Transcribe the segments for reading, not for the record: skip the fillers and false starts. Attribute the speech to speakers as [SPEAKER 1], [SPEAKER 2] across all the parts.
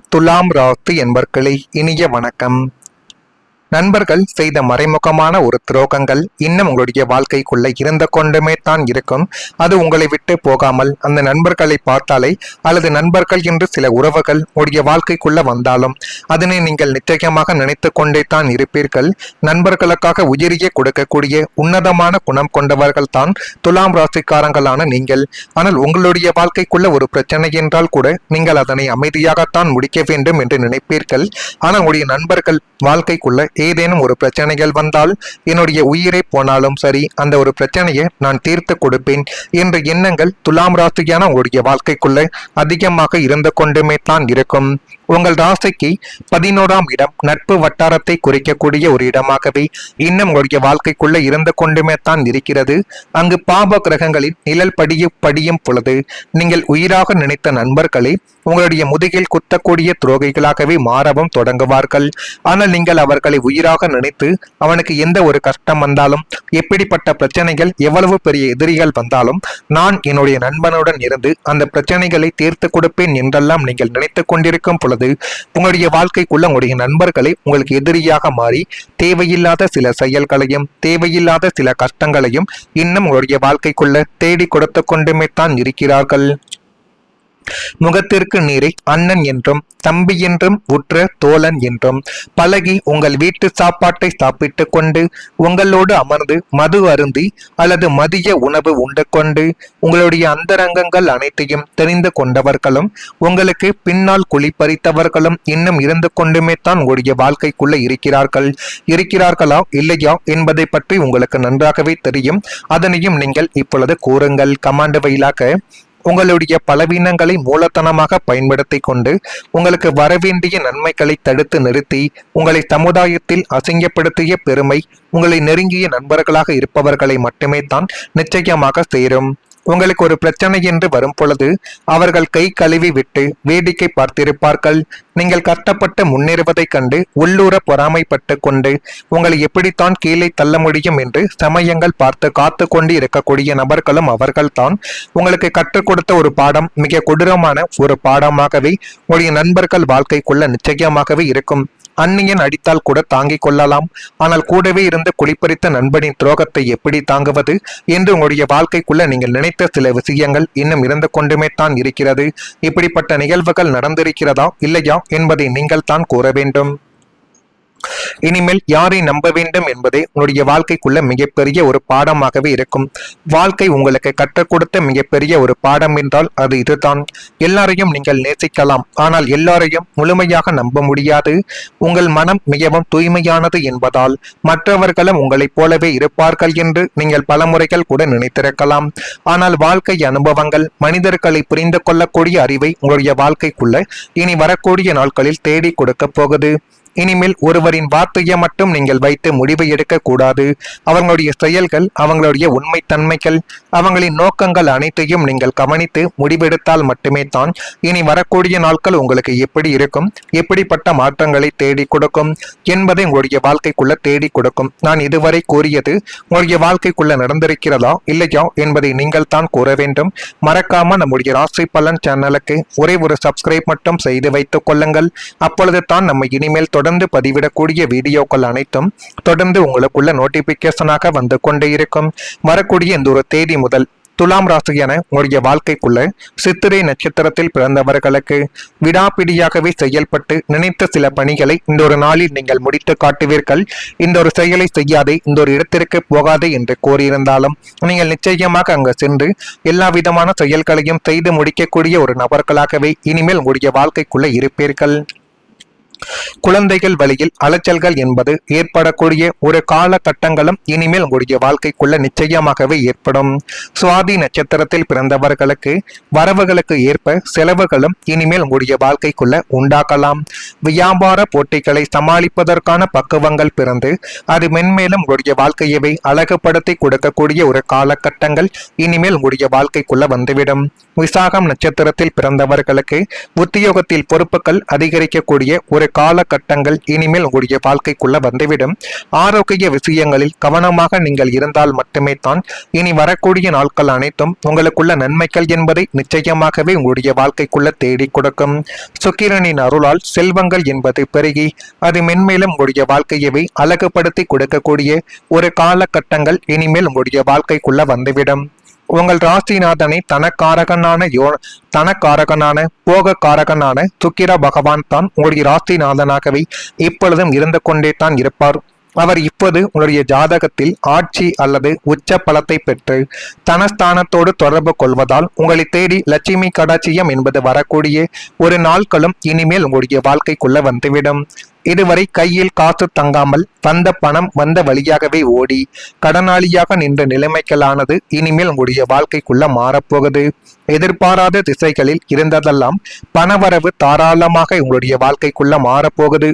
[SPEAKER 1] துலாம் ராசி என்பர்களே, இனிய வணக்கம். நண்பர்கள் செய்த மறைமுகமான ஒரு துரோகங்கள் இன்னும் உங்களுடைய வாழ்க்கைக்குள்ள இருந்து கொண்டுமே தான் இருக்கும். அது உங்களை விட்டு போகாமல் அந்த நண்பர்களை பார்த்தாலே அல்லது நண்பர்கள் என்று சில உறவுகள் உங்களுடைய வாழ்க்கைக்குள்ள வந்தாலும் அதனை நீங்கள் நிச்சயமாக நினைத்து கொண்டே தான் இருப்பீர்கள். நண்பர்களுக்காக உயிரியே கொடுக்கக்கூடிய உன்னதமான குணம் கொண்டவர்கள் தான் துலாம் ராசிக்காரங்களான நீங்கள். ஆனால் உங்களுடைய வாழ்க்கைக்குள்ள ஒரு பிரச்சனை என்றால் கூட நீங்கள் அதனை அமைதியாகத்தான் முடிக்க வேண்டும் என்று நினைப்பீர்கள். ஆனால் உங்களுடைய நண்பர்கள் வாழ்க்கைக்குள்ள ஏதேனும் ஒரு பிரச்சனைகள் வந்தால் என்னுடைய உயிரை போனாலும் சரி அந்த ஒரு பிரச்சனையை நான் தீர்த்து கொடுப்பேன் என்ற எண்ணங்கள் துலாம் ராசியான உங்களுடைய வாழ்க்கைக்குள்ள அதிகமாக இருந்து கொண்டுமே தான் இருக்கும். உங்கள் ராசிக்கு 11ஆம் இடம் நட்பு வட்டாரத்தை குறிக்கக்கூடிய ஒரு இடமாகவே இன்னும் உங்களுடைய வாழ்க்கைக்குள்ள இருந்து கொண்டுமே தான் இருக்கிறது. அங்கு பாப கிரகங்களின் நிழல் படியும் பொழுது நீங்கள் உயிராக நினைத்த நண்பர்களே உங்களுடைய முதுகில் குத்தக்கூடிய துரோகிகளாகவே மாறவும் தொடங்குவார்கள். ஆனால் நீங்கள் அவர்களை உயிராக நினைத்து அவனுக்கு எந்த ஒரு கஷ்டம் வந்தாலும் எப்படிப்பட்ட பிரச்சனைகள் எவ்வளவு பெரிய எதிரிகள் வந்தாலும் நான் என்னுடைய நண்பனுடன் இருந்து அந்த பிரச்சனைகளை தீர்த்து கொடுப்பேன் என்றெல்லாம் நீங்கள் நினைத்து கொண்டிருக்கும் பொழுது உங்களுடைய வாழ்க்கைக்குள்ள உங்களுடைய நண்பர்களை உங்களுக்கு எதிரியாக மாறி தேவையில்லாத சில செயல்களையும் தேவையில்லாத சில கஷ்டங்களையும் இன்னும் உங்களுடைய வாழ்க்கைக்குள்ள தேடி கொடுத்து கொண்டுமே தான் இருக்கிறார்கள். முகத்திற்கு நீரை அண்ணன் என்றும் தம்பி என்றும் உற்ற தோழன் என்றும் பழகி உங்கள் வீட்டு சாப்பாட்டை சாப்பிட்டு கொண்டு உங்களோடு அமர்ந்து மது அருந்தி அல்லது மதிய உணவு உண்டு கொண்டு உங்களுடைய அந்தரங்கங்கள் அனைத்தையும் தெரிந்து கொண்டவர்களும் உங்களுக்கு பின்னால் குளிப்பறித்தவர்களும் இன்னும் இருந்து கொண்டுமே தான் உங்களுடைய வாழ்க்கைக்குள்ள இருக்கிறார்களா இல்லையா என்பதை பற்றி உங்களுக்கு நன்றாகவே தெரியும். அதனையும் நீங்கள் இப்பொழுது கூறுங்கள். கமாண்ட் வழியாக உங்களுடைய பலவீனங்களை மூலதனமாக பயன்படுத்தி கொண்டு உங்களுக்கு வரவேண்டிய நன்மைகளை தடுத்து நிறுத்தி உங்களை சமுதாயத்தில் அசிங்கப்படுத்திய பெருமை உங்களை நெருங்கிய நண்பர்களாக இருப்பவர்களை மட்டுமே தான் நிச்சயமாக சேரும். உங்களுக்கு ஒரு பிரச்சனை என்று வரும் பொழுது அவர்கள் கை கழுவி விட்டு வேடிக்கை பார்த்திருப்பார்கள். நீங்கள் கஷ்டப்பட்டு முன்னேறுவதைக் கண்டு உள்ளூர பொறாமைப்பட்டு கொண்டு உங்களை எப்படித்தான் கீழே தள்ள முடியும் என்று சமயங்கள் பார்த்து காத்து கொண்டு இருக்கக்கூடிய நபர்களும் அவர்கள்தான். உங்களுக்கு கற்றுக் கொடுத்த ஒரு பாடம் மிக கொடூரமான ஒரு பாடமாகவே உங்களுடைய நண்பர்கள் வாழ்க்கைக்குள்ள நிச்சயமாகவே இருக்கும். அந்நியன் அடித்தால் கூட தாங்கிக் கொள்ளலாம், ஆனால் கூடவே இருந்து குளிப்பறித்த நண்பனின் துரோகத்தை எப்படி தாங்குவது என்று உங்களுடைய வாழ்க்கைக்குள்ள நீங்கள் நினைத்த சில விஷயங்கள் இன்னும் இருந்து கொண்டுமே தான் இருக்கிறது. இப்படிப்பட்ட நிகழ்வுகள் நடந்திருக்கிறதா இல்லையா என்பதை நீங்கள் தான் கூற வேண்டும். இனிமேல் யாரை நம்ப வேண்டும் என்பதே உங்களுடைய வாழ்க்கைக்குள்ள மிகப்பெரிய ஒரு பாடமாகவே இருக்கும். வாழ்க்கை உங்களுக்கு கற்றுக் கொடுத்த மிகப்பெரிய ஒரு பாடம் என்றால் அது இதுதான். எல்லாரையும் நீங்கள் நேசிக்கலாம், ஆனால் எல்லாரையும் முழுமையாக நம்ப முடியாது. உங்கள் மனம் மிகவும் தூய்மையானது என்பதால் மற்றவர்களும் உங்களைப் போலவே இருப்பார்கள் என்று நீங்கள் பல முறைகள் கூட நினைத்திருக்கலாம். ஆனால் வாழ்க்கை அனுபவங்கள் மனிதர்களை புரிந்து கொள்ளக்கூடிய அறிவை உங்களுடைய வாழ்க்கைக்குள்ள இனி வரக்கூடிய நாட்களில் தேடி கொடுக்க போகுது. இனிமேல் ஒருவரின் வார்த்தையை மட்டும் நீங்கள் வைத்து முடிவு எடுக்க கூடாது. அவங்களுடைய செயல்கள், அவங்களுடைய உண்மைத்தன்மைகள், அவங்களின் நோக்கங்கள் அனைத்தையும் நீங்கள் கவனித்து முடிவெடுத்தால் மட்டுமே தான் இனி வரக்கூடிய நாட்கள் உங்களுக்கு எப்படி இருக்கும், எப்படிப்பட்ட மாற்றங்களை தேடி கொடுக்கும் என்பதை உங்களுடைய வாழ்க்கைக்குள்ள தேடி கொடுக்கும். நான் இதுவரை கூறியது உங்களுடைய வாழ்க்கைக்குள்ள நடந்திருக்கிறதா இல்லையா என்பதை நீங்கள் தான் கூற வேண்டும். மறக்காம நம்முடைய ராசி பலன் சேனலுக்கு ஒரே ஒரு சப்ஸ்கிரைப் மட்டும் செய்து வைத்துக் கொள்ளுங்கள். அப்பொழுது தான் நம்ம இனிமேல் தொடர்ந்து பதிவிடக்கூடிய வீடியோக்கள் அனைத்தும் தொடர்ந்து உங்களுக்குள்ள நோட்டிபிகேஷனாக வந்து கொண்டே இருக்கும். வரக்கூடிய இந்த ஒரு தேதி முதல் துலாம் ராசியான உங்களுடைய வாழ்க்கைக்குள்ள சித்திரை நட்சத்திரத்தில் பிறந்தவர்களுக்கு விடாப்பிடியாகவே செயல்பட்டு நினைத்த சில பணிகளை இந்த ஒரு நாளில் நீங்கள் முடித்து காட்டுவீர்கள். இந்த ஒரு செயலை செய்யாதே, இந்த ஒரு இடத்திற்கு போகாதே என்று கோரியிருந்தாலும் நீங்கள் நிச்சயமாக அங்கு சென்று எல்லா விதமான செயல்களையும் செய்து முடிக்கக்கூடிய ஒரு நபர்களாகவே இனிமேல் உங்களுடைய வாழ்க்கைக்குள்ள இருப்பீர்கள். குழந்தைகள் வழியில் அலைச்சல்கள் என்பது ஏற்படக்கூடிய ஒரு காலகட்டங்களும் இனிமேல் உங்களுடைய வாழ்க்கைக்குள்ள நிச்சயமாகவே ஏற்படும். சுவாதி நட்சத்திரத்தில் பிறந்தவர்களுக்கு வரவுகளுக்கு ஏற்ப செலவுகளும் இனிமேல் உங்களுடைய வாழ்க்கைக்குள்ள உண்டாக்கலாம். வியாபார போட்டிகளை சமாளிப்பதற்கான பக்குவங்கள் பிறந்து அது மென்மேலும் உங்களுடைய வாழ்க்கையவை அழகுபடுத்தி கொடுக்கக்கூடிய ஒரு காலகட்டங்கள் இனிமேல் உங்களுடைய வாழ்க்கைக்குள்ள வந்துவிடும். விசாகம் நட்சத்திரத்தில் பிறந்தவர்களுக்கு உத்தியோகத்தில் பொறுப்புகள் அதிகரிக்கக்கூடிய ஒரு காலகட்டங்கள் இனிமேல் உங்களுடைய வாழ்க்கைக்குள்ள வந்துவிடும். ஆரோக்கிய விஷயங்களில் கவனமாக நீங்கள் இருந்தால் மட்டுமே தான் இனி வரக்கூடிய நாட்கள் அனைத்தும் உங்களுக்குள்ள நன்மைகள் என்பதை நிச்சயமாகவே உங்களுடைய வாழ்க்கைக்குள்ள தேடி கொடுக்கும். சுக்கிரனின் அருளால் செல்வங்கள் என்பது பெருகி அது மென்மேலும் உங்களுடைய வாழ்க்கையவே அழகுபடுத்தி கொடுக்கக்கூடிய ஒரு காலகட்டங்கள் இனிமேல் உங்களுடைய வாழ்க்கைக்குள்ள வந்துவிடும். உங்கள் ராசிநாதனை தனக்காரகனான போகக்காரகனான சுக்கிர பகவான் தான் உங்களுடைய ராசிநாதனாகவே இப்பொழுதும் இருந்து கொண்டே தான் இருப்பார். அவர் இப்போது உங்களுடைய ஜாதகத்தில் ஆட்சி அல்லது உச்ச பலத்தை பெற்று தனஸ்தானத்தோடு தொடர்பு கொள்வதால் உங்களை தேடி லட்சுமி கடாட்சியம் என்பது வரக்கூடிய ஒரு நாட்களும் இனிமேல் உங்களுடைய வாழ்க்கைக்குள்ள வந்துவிடும். இதுவரை கையில் காசு தங்காமல் வந்த பணம் வந்த வழியாகவே ஓடி கடனாளியாக நின்ற நிலைமைகளானது இனிமேல் உங்களுடைய வாழ்க்கைக்குள்ள மாறப்போகுது. எதிர்பாராத திசைகளில் இருந்ததெல்லாம் பணவரவு தாராளமாக உங்களுடைய வாழ்க்கைக்குள்ள மாறப்போகுது.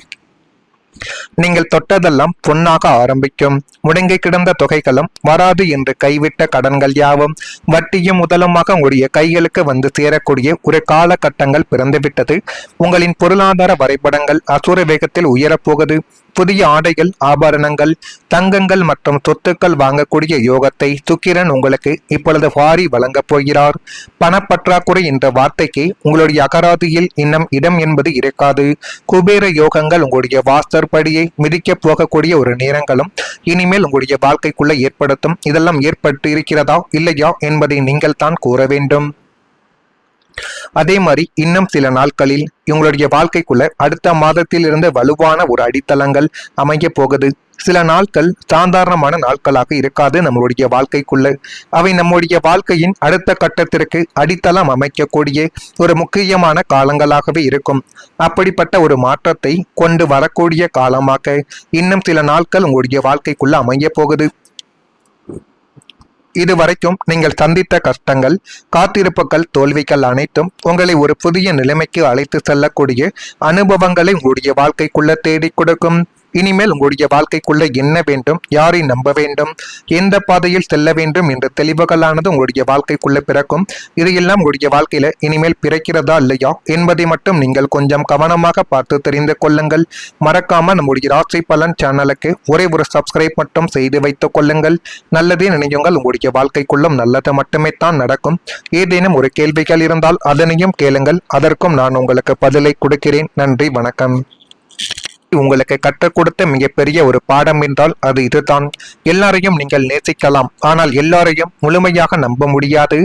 [SPEAKER 1] நீங்கள் தொட்டதெல்லாம் பொன்னாக ஆரம்பிக்கும். முடங்கி கிடந்த தொகைகளும் வராது என்று கைவிட்ட கடன்கள் யாவும் வட்டியும் முதலுமாக உங்களுடைய கைகளுக்கு வந்து சேரக்கூடிய ஒரு காலகட்டங்கள் பிறந்துவிட்டது. உங்களின் பொருளாதார வரைபடங்கள் அசுர வேகத்தில் உயரப்போகுது. புதிய ஆடைகள், ஆபரணங்கள், தங்கங்கள் மற்றும் சொத்துக்கள் வாங்கக்கூடிய யோகத்தை சுக்கிரன் உங்களுக்கு இப்பொழுது வாரி வழங்கப் போகிறார். பணப்பற்றாக்குறை என்ற வார்த்தைக்கு உங்களுடைய அகராதியில் இன்னும் இடம் என்பது இருக்காது. குபேர யோகங்கள் உங்களுடைய வாஸ்தற்படியை மிதிக்க போகக்கூடிய ஒரு நேரங்களும் இனிமேல் உங்களுடைய வாழ்க்கைக்குள்ள ஏற்படுத்தும். இதெல்லாம் ஏற்பட்டு இருக்கிறதா இல்லையா என்பதை நீங்கள் தான் கூற வேண்டும். அதே மாதிரி இன்னும் சில நாட்களில் உங்களுடைய வாழ்க்கைக்குள்ள அடுத்த மாதத்தில் இருந்து வலுவான ஒரு அடித்தளங்கள் அமைய போகுது. சில நாட்கள் சாதாரணமான நாட்களாக இருக்காது நம்மளுடைய வாழ்க்கைக்குள்ள. அவை நம்முடைய வாழ்க்கையின் அடுத்த கட்டத்திற்கு அடித்தளம் அமைக்கக்கூடிய ஒரு முக்கியமான காலங்களாகவே இருக்கும். அப்படிப்பட்ட ஒரு மாற்றத்தை கொண்டு வரக்கூடிய காலமாக இன்னும் சில நாட்கள் உங்களுடைய வாழ்க்கைக்குள்ள அமைய போகுது. இதுவரைக்கும் நீங்கள் சந்தித்த கஷ்டங்கள், காத்திருப்புகள், தோல்விகள் அனைத்தும் உங்களை ஒரு புதிய நிலைமைக்கு அழைத்து செல்லக்கூடிய அனுபவங்களை உங்களுடைய வாழ்க்கைக்குள்ள தேடி கொடுக்கும். இனிமேல் உங்களுடைய வாழ்க்கைக்குள்ள என்ன வேண்டும், யாரை நம்ப வேண்டும், எந்த பாதையில் செல்ல வேண்டும் என்ற தெளிவுகளானது உங்களுடைய வாழ்க்கைக்குள்ள பிறக்கும். இதையெல்லாம் உங்களுடைய வாழ்க்கையில இனிமேல் பிறக்கிறதா இல்லையா என்பதை மட்டும் நீங்கள் கொஞ்சம் கவனமாக பார்த்து தெரிந்து கொள்ளுங்கள். மறக்காம நம்முடைய ராசி பலன் சேனலுக்கு ஒரே ஒரு சப்ஸ்கிரைப் மட்டும் செய்து வைத்துக் கொள்ளுங்கள். நல்லதே நினையுங்கள், உங்களுடைய வாழ்க்கைக்குள்ளும் நல்லது மட்டுமே தான் நடக்கும். ஏதேனும் ஒரு கேள்விகள் இருந்தால் அதனையும் கேளுங்கள், அதற்கும் நான் உங்களுக்கு பதிலை கொடுக்கிறேன். நன்றி, வணக்கம். உங்களுக்கு கற்றுக் கொடுத்த மிகப்பெரிய ஒரு பாடம் என்றால் அது இதுதான். எல்லாரையும் நீங்கள் நேசிக்கலாம், ஆனால் எல்லாரையும் முழுமையாக நம்ப முடியாது.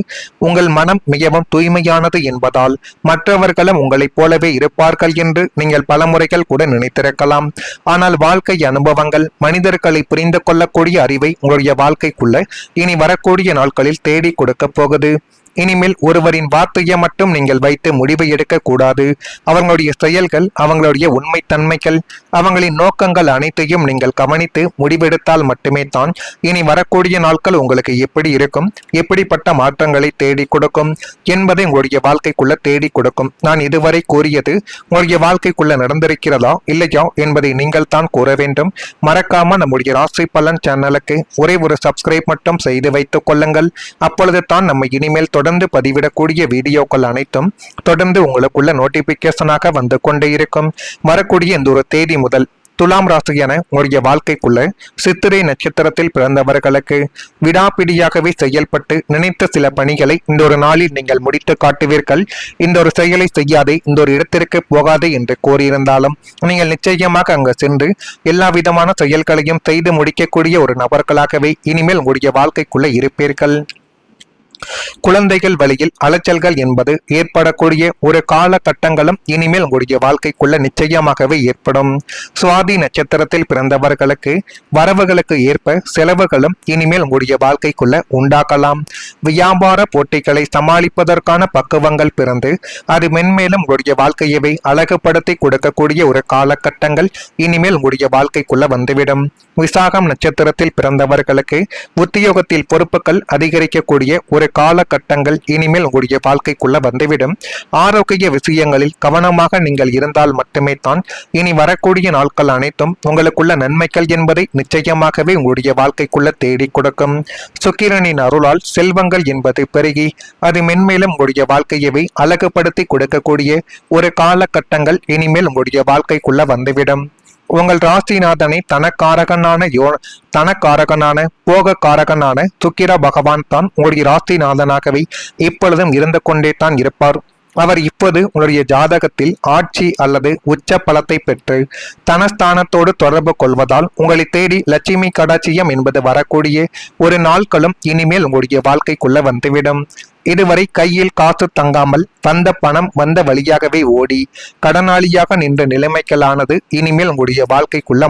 [SPEAKER 1] உங்கள் மனம் மிகவும் தூய்மையானது என்பதால் மற்றவர்களும் உங்களைப் போலவே இருப்பார்கள் என்று நீங்கள் பல முறைகள் கூட நினைத்திருக்கலாம். ஆனால் வாழ்க்கை அனுபவங்கள் மனிதர்களை புரிந்து கொள்ளக்கூடிய அறிவை உங்களுடைய வாழ்க்கைக்குள்ள இனி வரக்கூடிய நாட்களில் தேடி கொடுக்க போகுது. இனிமேல் ஒருவரின் வார்த்தையை மட்டும் நீங்கள் வைத்து முடிவு எடுக்க கூடாது. அவங்களுடைய செயல்கள், அவங்களுடைய உண்மைத்தன்மைகள், அவங்களின் நோக்கங்கள் அனைத்தையும் நீங்கள் கவனித்து முடிவெடுத்தால் மட்டுமே தான் இனி வரக்கூடிய நாட்கள் உங்களுக்கு எப்படி இருக்கும், எப்படிப்பட்ட மாற்றங்களை தேடி கொடுக்கும் என்பதை உங்களுடைய வாழ்க்கைக்குள்ள தேடி கொடுக்கும். நான் இதுவரை கூறியது உங்களுடைய வாழ்க்கைக்குள்ள நடந்திருக்கிறதா இல்லையா என்பதை நீங்கள் தான் கூற வேண்டும். மறக்காம நம்முடைய ராசி பலன் சேனலுக்கு ஒரே ஒரு சப்ஸ்கிரைப் மட்டும் செய்து வைத்துக் கொள்ளுங்கள். அப்பொழுது தான் நம்ம இனிமேல் தொடர்ந்து பதிவிடக்கூடிய வீடியோக்கள் அனைத்தும் தொடர்ந்து உங்களுக்குள்ள நோட்டிபிகேஷனாக வந்து கொண்டே இருக்கும். வரக்கூடிய இந்த ஒரு தேதி முதல் துலாம் ராசியான உங்களுடைய வாழ்க்கைக்குள்ள சித்திரை நட்சத்திரத்தில் பிறந்தவர்களுக்கு விடாப்பிடியாகவே செயல்பட்டு நினைத்த சில பணிகளை இந்த ஒரு நாளில் நீங்கள் முடித்து காட்டுவீர்கள். இந்த ஒரு செயலை செய்யாதே, இந்த ஒரு இடத்திற்கு போகாதே என்று கோரியிருந்தாலும் நீங்கள் நிச்சயமாக அங்கு சென்று எல்லா விதமான செயல்களையும் செய்து முடிக்கக்கூடிய ஒரு நபர்களாகவே இனிமேல் உங்களுடைய வாழ்க்கைக்குள்ள இருப்பீர்கள். குழந்தைகள் வழியில் அலைச்சல்கள் என்பது ஏற்படக்கூடிய ஒரு காலகட்டங்களும் இனிமேல் உங்களுடைய வாழ்க்கைக்குள்ள நிச்சயமாகவே ஏற்படும். சுவாதி நட்சத்திரத்தில் பிறந்தவர்களுக்கு வரவுகளுக்கு ஏற்ப செலவுகளும் இனிமேல் உங்களுடைய வாழ்க்கைக்குள்ள உண்டாக்கலாம். வியாபார போட்டிகளை சமாளிப்பதற்கான பக்குவங்கள் பிறந்து அது மென்மேலும் உங்களுடைய வாழ்க்கையவை அழகுபடுத்தி கொடுக்கக்கூடிய ஒரு காலகட்டங்கள் இனிமேல் உங்களுடைய வாழ்க்கைக்குள்ள வந்துவிடும். விசாகம் நட்சத்திரத்தில் பிறந்தவர்களுக்கு உத்தியோகத்தில் பொறுப்புகள் அதிகரிக்கக்கூடிய ஒரு காலகட்டங்கள் இனிமேல் உங்களுடைய வாழ்க்கைக்குள்ள வந்துவிடும். ஆரோக்கிய விஷயங்களில் கவனமாக நீங்கள் இருந்தால் மட்டுமே தான் இனி வரக்கூடிய நாட்கள் அனைத்தும் உங்களுக்குள்ள நன்மைகள் என்பதை நிச்சயமாகவே உங்களுடைய வாழ்க்கைக்குள்ள தேடி கொடுக்கும். சுக்கிரனின் அருளால் செல்வங்கள் என்பது பெருகி அது மென்மேலும் உங்களுடைய வாழ்க்கையவே அழகுபடுத்தி கொடுக்கக்கூடிய ஒரு காலகட்டங்கள் இனிமேல் உங்களுடைய வாழ்க்கைக்குள்ள வந்துவிடும். உங்கள் ராசிநாதனை தனக்காரகனான போகக்காரகனான சுக்கிர பகவான் தான் உங்களுடைய ராசிநாதனாகவே இப்பொழுதும் இருந்து கொண்டே தான் இருப்பார். அவர் இப்போது உங்களுடைய ஜாதகத்தில் ஆட்சி அல்லது உச்ச பலத்தை பெற்று தனஸ்தானத்தோடு தொடர்பு கொள்வதால் உங்களை தேடி லட்சுமி கடாட்சியம் என்பது வரக்கூடிய ஒரு நாட்களும் இனிமேல் உங்களுடைய வாழ்க்கைக்குள்ள வந்துவிடும். இதுவரை கையில் காசு தங்காமல் வந்த பணம் வந்த வழியாகவே ஓடி கடனாளியாக நின்ற நிலைமைகளானது இனிமேல் உங்களுடைய வாழ்க்கைக்குள்ள